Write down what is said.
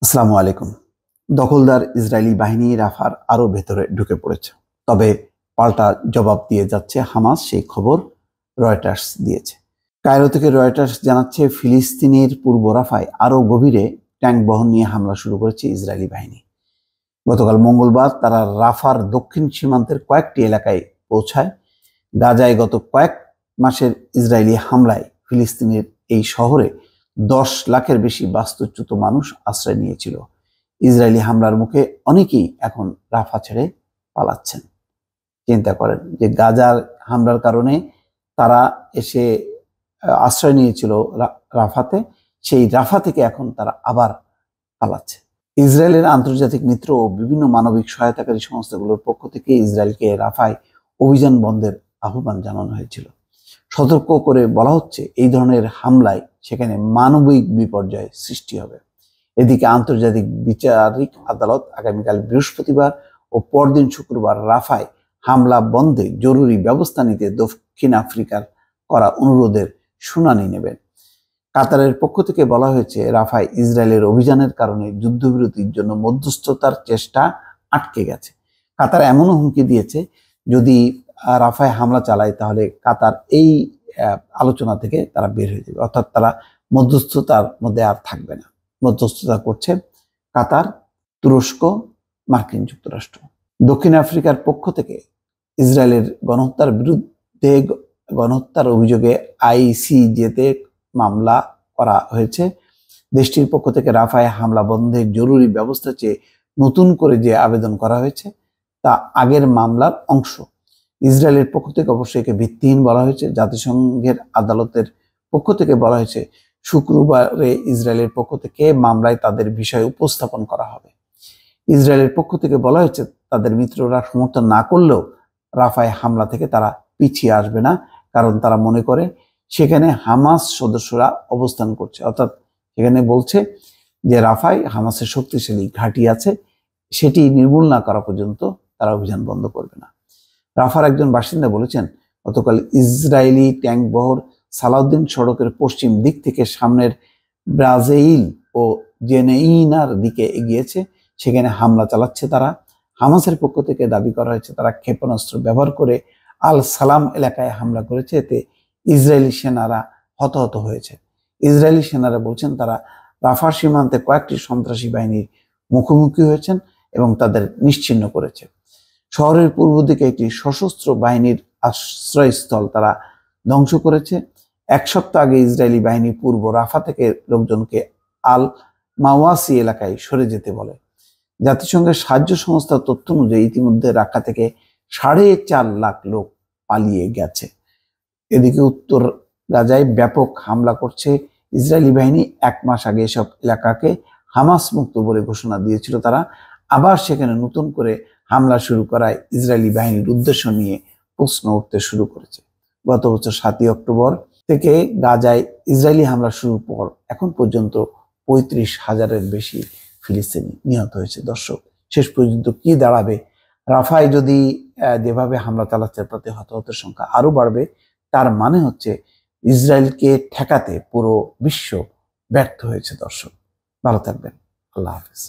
আসসালামু আলাইকুম। দখলদার ইসরায়েলি বাহিনী রাফার আরো ভেতরে ঢুকে পড়েছে। তবে পাল্টা জবাব দিয়ে যাচ্ছে হামাস, সেই খবর রয়টার্স দিয়েছে। কায়রো থেকে রয়টার্স জানাচ্ছে ফিলিস্তিনের পূর্ব রাফায় আরো গভীরে ট্যাঙ্ক বহন নিয়ে হামলা শুরু করেছে ইসরায়েলি বাহিনী। গতকাল মঙ্গলবার তারা রাফার দক্ষিণ সীমান্তের কয়েকটি এলাকায় পৌঁছায়। গাজায় গত কয়েক মাসের ইসরায়েলি হামলায় ফিলিস্তিনের এই শহরে 10 লাখের বেশি বাস্তুচ্যুত মানুষ আশ্রয় নিয়েছিল। ইসরায়েলি হামলার মুখে অনেকেই এখন রাফা ছেড়ে পালাচ্ছেন। চিন্তা করেন যে গাজার হামলার কারণে তারা এসে আশ্রয় নিয়েছিল রাফাতে, সেই রাফা থেকে এখন তারা আবার পালাচ্ছে। ইসরায়েলের আন্তর্জাতিক মিত্র ও বিভিন্ন মানবিক সহায়তাকারী সংস্থাগুলোর পক্ষ থেকে ইসরায়েলকে রাফায় অভিযান বন্ধের আহ্বান জানানো হয়েছিল। সতর্ক করে বলা হচ্ছে এই ধরনের হামলায় সেখানে মানবিক বিপর্যয় সৃষ্টি হবে। এদিকে আন্তর্জাতিক বিচারিক আদালত আগামীকাল বৃহস্পতিবার ও পরদিন শুক্রবার রাফায় হামলা বন্ধে জরুরি ব্যবস্থা নিতে দক্ষিণ আফ্রিকার করা অনুরোধের শুনানি নেবেন। কাতারের পক্ষ থেকে বলা হয়েছে রাফায় ইসরায়েলের অভিযানের কারণে যুদ্ধবিরতির জন্য মধ্যস্থতার চেষ্টা আটকে গেছে। কাতার এমনও হুমকি দিয়েছে যদি রাফায় হামলা চালায় তাহলে কাতার এই আলোচনা থেকে তারা বের হয়ে যাবে, অর্থাৎ তারা মধ্যস্থতার মধ্যে আর থাকবে না। মধ্যস্থতা করছে কাতার, তুরস্ক, মার্কিন যুক্তরাষ্ট্র। দক্ষিণ আফ্রিকার পক্ষ থেকে ইসরায়েলের গণহত্যার বিরুদ্ধে গণহত্যার অভিযোগে আইসিজেতে মামলা করা হয়েছে। দেশটির পক্ষ থেকে রাফায় হামলা বন্ধের জরুরি ব্যবস্থা চেয়ে নতুন করে যে আবেদন করা হয়েছে তা আগের মামলার অংশ। ইসরায়েলের পক্ষ থেকে অবশ্যই একে ভিত্তিহীন বলা হয়েছে। জাতিসংঘের আদালতের পক্ষ থেকে বলা হয়েছে শুক্রবারে ইসরায়েলের পক্ষ থেকে মামলায় তাদের বিষয় উপস্থাপন করা হবে। ইসরায়েলের পক্ষ থেকে বলা হয়েছে তাদের মিত্ররা সমর্থন না করলেও রাফায় হামলা থেকে তারা পিছিয়ে আসবে না, কারণ তারা মনে করে সেখানে হামাস সদস্যরা অবস্থান করছে। অর্থাৎ সেখানে বলছে যে রাফায় হামাসের শক্তিশালী ঘাঁটি আছে, সেটি নির্মূল না করা পর্যন্ত তারা অভিযান বন্ধ করবে না। রাফার একজন বাসিন্দা বলেছেন গতকাল ইসরায়েলি ট্যাঙ্ক বহর সালাউদ্দিন সড়কের পশ্চিম দিক থেকে সামনের ব্রাজেইল ও জেনেইনার দিকে এগিয়েছে, সেখানে হামলা চালাচ্ছে তারা। হামাসের পক্ষ থেকে দাবি করা হয়েছে তারা ক্ষেপণাস্ত্র ব্যবহার করে আল সালাম এলাকায় হামলা করেছে, এতে ইসরায়েলি সেনারা হতাহত হয়েছে। ইসরায়েলি সেনারা বলছেন তারা রাফা সীমান্তে কয়েকটি সন্ত্রাসী বাহিনীর মুখোমুখি হয়েছেন এবং তাদের নিশ্চিহ্ন করেছে। শহরের পূর্ব দিকে একটি সশস্ত্র বাহিনীর আশ্রয়স্থল তারা ধ্বংস করেছে। এক সপ্তাহ আগে ইসরায়েলি বাহিনী পূর্ব রাফা থেকে লোকজনকে আল মাওয়াসি এলাকায় সরে যেতে বলে। জাতিসংঘের সাহায্য সংস্থার তথ্য অনুযায়ী ইতিমধ্যে রাক্কা থেকে 4.5 লাখ লোক পালিয়ে গেছে। এদিকে উত্তর গাজায় ব্যাপক হামলা করছে ইসরায়েলি বাহিনী। 1 মাস আগে এসব এলাকাকে হামাস মুক্ত বলে ঘোষণা দিয়েছিল তারা। আবার সেখানে নতুন করে হামলা শুরু করায় ইসরায়েলি বাহিনীর উদ্দেশ্য নিয়ে প্রশ্ন উঠতে শুরু করেছে। গত বছর 7ই অক্টোবর থেকে গাজায় ইসরায়েলি হামলা শুরুর পর এখন পর্যন্ত 35,000-এর বেশি ফিলিস্তিনি নিহত হয়েছে। দর্শক, শেষ পর্যন্ত কি দাঁড়াবে? রাফায় যদি যেভাবে হামলা চালাচ্ছে তাতে হতাহতের সংখ্যা আরো বাড়বে। তার মানে হচ্ছে ইসরায়েলকে ঠেকাতে পুরো বিশ্ব ব্যর্থ হয়েছে। দর্শক, ভালো থাকবেন। আল্লাহ হাফেজ।